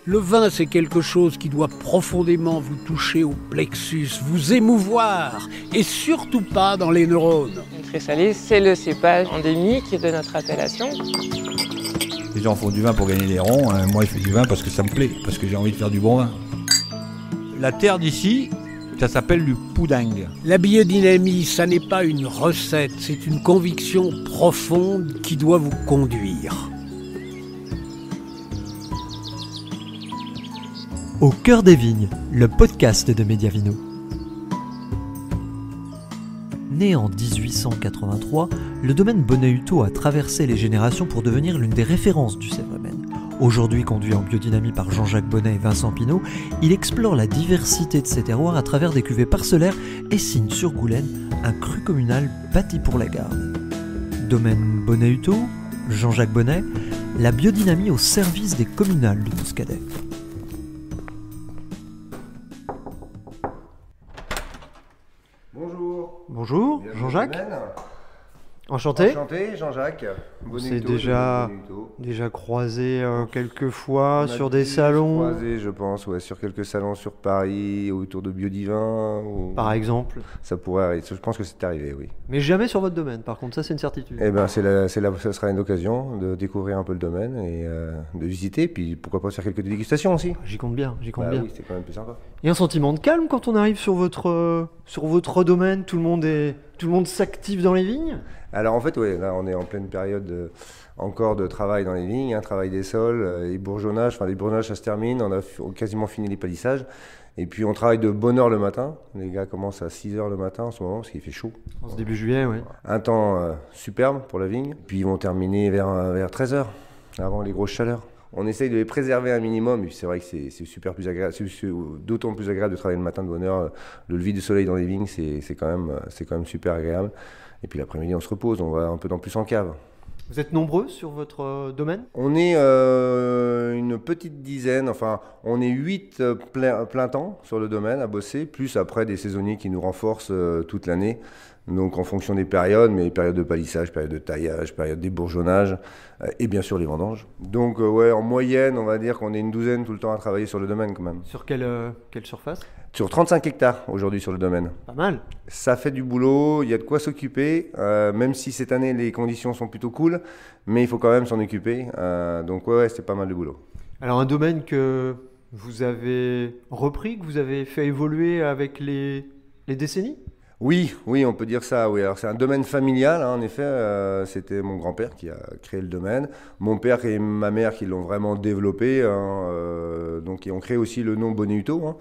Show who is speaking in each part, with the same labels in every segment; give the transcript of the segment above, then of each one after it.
Speaker 1: Le vin, c'est quelque chose qui doit profondément vous toucher au plexus, vous émouvoir, et surtout pas dans les neurones.
Speaker 2: Le très salé, c'est le cépage endémique de notre appellation.
Speaker 3: Les gens font du vin pour gagner des ronds, moi je fais du vin parce que ça me plaît, parce que j'ai envie de faire du bon vin. La terre d'ici, ça s'appelle du poudingue.
Speaker 1: La biodynamie, ça n'est pas une recette, c'est une conviction profonde qui doit vous conduire.
Speaker 4: Au cœur des vignes, le podcast de Mediavino. Né en 1883, le domaine Bonnet-Huttot a traversé les générations pour devenir l'une des références du Sèvres-Maine. Aujourd'hui conduit en biodynamie par Jean-Jacques Bonnet et Vincent Pinault, il explore la diversité de ses terroirs à travers des cuvées parcellaires et signe sur Goulaine un cru communal bâti pour la garde. Domaine Bonnet-Huttot, Jean-Jacques Bonnet, la biodynamie au service des communales du Muscadet. Bonjour, Jean-Jacques. Enchanté.
Speaker 5: Enchanté, Jean-Jacques.
Speaker 4: On s'est déjà croisé quelques fois sur des salons.
Speaker 5: Croisé, je pense, ouais, sur quelques salons sur Paris, autour de Biodivin.
Speaker 4: Par exemple.
Speaker 5: Ça pourrait arriver, je pense que c'est arrivé, oui.
Speaker 4: Mais jamais sur votre domaine, par contre, ça c'est une certitude.
Speaker 5: Eh bien, ça sera une occasion de découvrir un peu le domaine et de visiter, puis pourquoi pas faire quelques dégustations aussi.
Speaker 4: J'y compte bien,
Speaker 5: Oui, c'est quand même plus sympa.
Speaker 4: Il y a un sentiment de calme quand on arrive sur votre domaine, tout le monde s'active dans les vignes.
Speaker 5: Alors en fait, oui, là on est en pleine période encore de travail dans les vignes, travail des sols, les bourgeonnages, ça se termine, on a quasiment fini les palissages. Et puis on travaille de bonne heure le matin, les gars commencent à 6h le matin en ce moment parce qu'il fait chaud.
Speaker 4: En ce début juillet, oui.
Speaker 5: Un temps superbe pour la vigne, puis ils vont terminer vers 13h, avant les grosses chaleurs. On essaye de les préserver un minimum, et puis c'est vrai que c'est super plus agréable, c'est d'autant plus agréable de travailler le matin de bonne heure. Le lever du soleil dans les vignes, c'est quand même super agréable. Et puis l'après-midi, on se repose, on va un peu plus en cave.
Speaker 4: Vous êtes nombreux sur votre domaine ?
Speaker 5: On est une petite dizaine, enfin on est 8 plein temps sur le domaine à bosser, plus après des saisonniers qui nous renforcent toute l'année. Donc en fonction des périodes, mais période de palissage, période de taillage, période d'ébourgeonnage et bien sûr les vendanges. Donc ouais, en moyenne, on va dire qu'on est une douzaine tout le temps à travailler sur le domaine quand même.
Speaker 4: Sur quelle surface ?
Speaker 5: Sur 35 hectares aujourd'hui sur le domaine.
Speaker 4: Pas mal.
Speaker 5: Ça fait du boulot, il y a de quoi s'occuper, même si cette année les conditions sont plutôt cool, mais il faut quand même s'en occuper. Donc ouais, c'est pas mal de boulot.
Speaker 4: Alors un domaine que vous avez repris, que vous avez fait évoluer avec les décennies ?
Speaker 5: Oui, on peut dire ça. Oui, alors c'est un domaine familial, en effet. C'était mon grand-père qui a créé le domaine, mon père et ma mère qui l'ont vraiment développé. Donc, ils ont créé aussi le nom Bonnet-Huttot.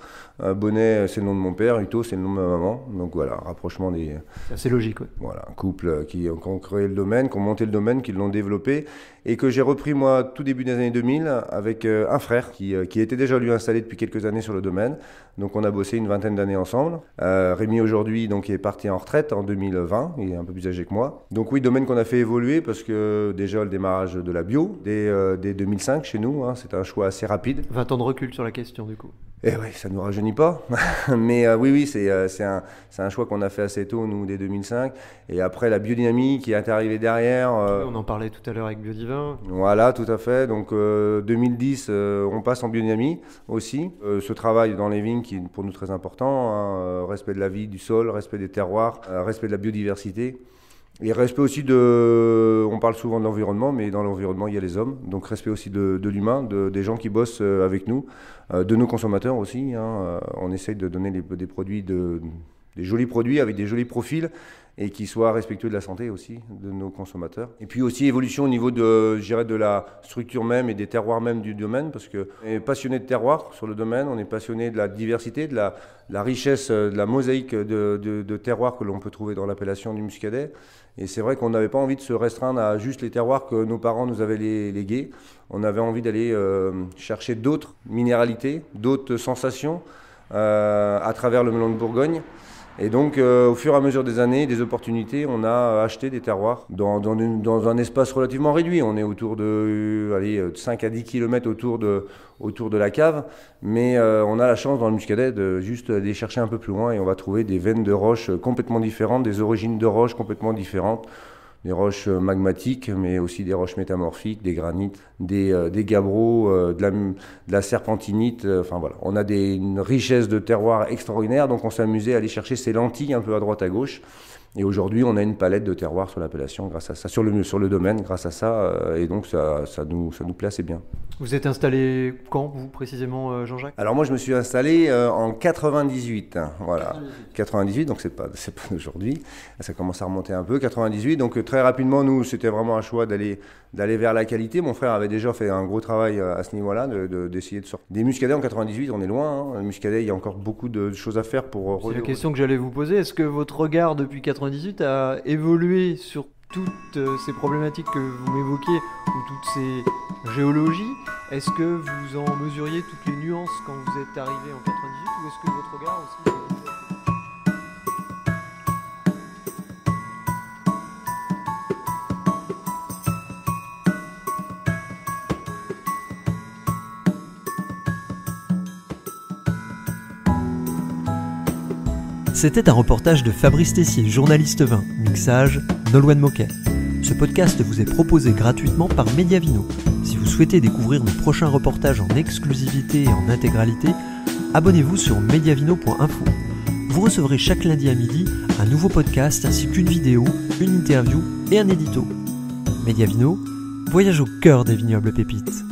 Speaker 5: Bonnet, c'est le nom de mon père, Huttot, c'est le nom de ma maman. Donc voilà, rapprochement des.
Speaker 4: C'est assez logique, oui.
Speaker 5: Voilà, un couple qui ont créé le domaine, qui ont monté le domaine, qui l'ont développé et que j'ai repris moi tout début des années 2000 avec un frère qui était déjà lui installé depuis quelques années sur le domaine. Donc on a bossé une vingtaine d'années ensemble. Rémi aujourd'hui donc est parti en retraite en 2020, il est un peu plus âgé que moi. Donc oui, domaine qu'on a fait évoluer parce que déjà le démarrage de la bio dès 2005 chez nous, c'est un choix assez rapide.
Speaker 4: 20 ans de recul sur la question du coup.
Speaker 5: Eh oui, ça ne nous rajeunit pas. Mais oui, c'est un choix qu'on a fait assez tôt, nous, dès 2005. Et après, la biodynamie qui est arrivée derrière.
Speaker 4: On en parlait tout à l'heure avec Biodivin.
Speaker 5: Voilà, tout à fait. Donc 2010, on passe en biodynamie aussi. Ce travail dans les vignes qui est pour nous très important. Respect de la vie, du sol, respect des terroirs, respect de la biodiversité. Et respect aussi on parle souvent de l'environnement, mais dans l'environnement, il y a les hommes. Donc respect aussi de l'humain, des gens qui bossent avec nous, de nos consommateurs aussi. On essaye de donner des produits, des jolis produits avec des jolis profils et qui soient respectueux de la santé aussi de nos consommateurs. Et puis aussi évolution au niveau de la structure même et des terroirs même du domaine, parce qu'on est passionné de terroirs sur le domaine, on est passionné de la diversité, de la richesse, de la mosaïque de terroirs que l'on peut trouver dans l'appellation du Muscadet. Et c'est vrai qu'on n'avait pas envie de se restreindre à juste les terroirs que nos parents nous avaient légués. On avait envie d'aller chercher d'autres minéralités, d'autres sensations à travers le melon de Bourgogne. Et donc, au fur et à mesure des années, des opportunités, on a acheté des terroirs dans un espace relativement réduit. On est autour de 5 à 10 km autour de la cave. Mais on a la chance dans le Muscadet de juste aller chercher un peu plus loin et on va trouver des veines de roches complètement différentes, des origines de roches complètement différentes. des roches magmatiques, mais aussi des roches métamorphiques, des granites, des gabbros, de la serpentinite. Enfin voilà, on a une richesse de terroir extraordinaire, donc on s'amusait à aller chercher ces lentilles un peu à droite à gauche. Et aujourd'hui, on a une palette de terroirs sur l'appellation grâce à ça, sur le domaine grâce à ça, et donc ça nous plaît assez bien.
Speaker 4: Vous êtes installé quand, vous précisément, Jean-Jacques ?
Speaker 5: Alors moi, je me suis installé en 98, voilà. 98, donc c'est pas d'aujourd'hui. Ça commence à remonter un peu. 98, donc très rapidement, nous, c'était vraiment un choix d'aller vers la qualité. Mon frère avait déjà fait un gros travail à ce niveau-là, d'essayer de sortir. Des muscadets en 98, on est loin. Les muscadets, il y a encore beaucoup de choses à faire pour.
Speaker 4: C'est la question que j'allais vous poser. Est-ce que votre regard depuis 98 a évolué sur toutes ces problématiques que vous m'évoquiez, ou toutes ces géologies? Est-ce que vous en mesuriez toutes les nuances quand vous êtes arrivé en 98, ou est-ce que votre regard aussi... C'était un reportage de Fabrice Tessier, journaliste vin, mixage Nolwenn Moquet. Ce podcast vous est proposé gratuitement par Mediavino. Si vous souhaitez découvrir nos prochains reportages en exclusivité et en intégralité, abonnez-vous sur mediavino.info. Vous recevrez chaque lundi à midi un nouveau podcast ainsi qu'une vidéo, une interview et un édito. Mediavino, voyage au cœur des vignobles pépites.